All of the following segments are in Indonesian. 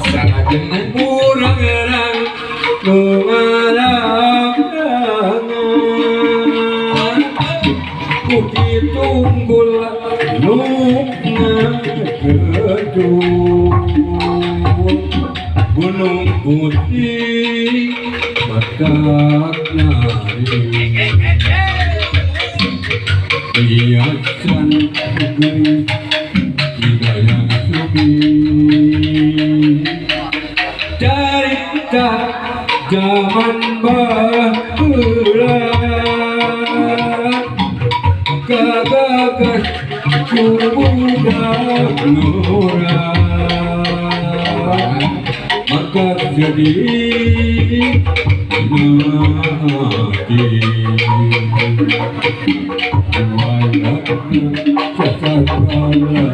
salah jeneng kurang-kurang mengarang Kuki tunggul lunga gedung Gunung putih batak nari hiasan negeri hidayah subi cerita zaman bahula kagagas budak nurang maka jadi mati wayakna sasakala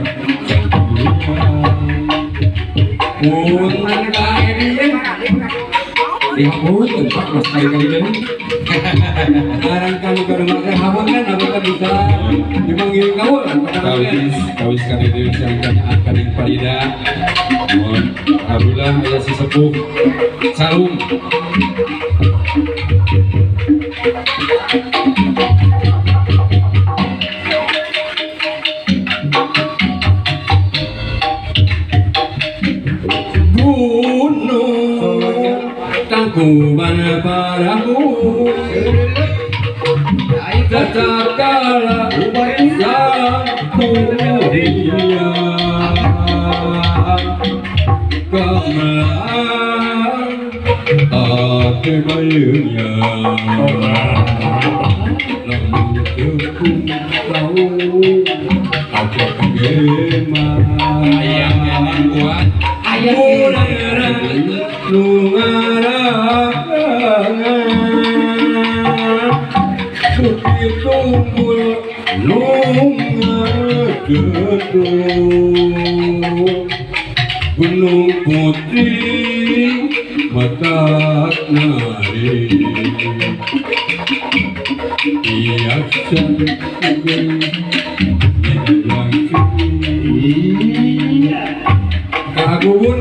Mana kaya dia? Dihapus tempat mas kali-kali ini. sekarang kamu ke rumah hawa kan apakah bisa dipanggil kau Kawis kali ini siangkan akan yang palida. Alhamdulillah ada si sepuh Sarung. Gunung tangkuban parahu Acara Mugia kemelang hati bayunya lalu tepung tahu aku bagaimana Ayam yang kuat. ayam lungarang Kuki tunggul lunga gedung Gunung putih batak nari hiasan negeri hidayah subi kagubun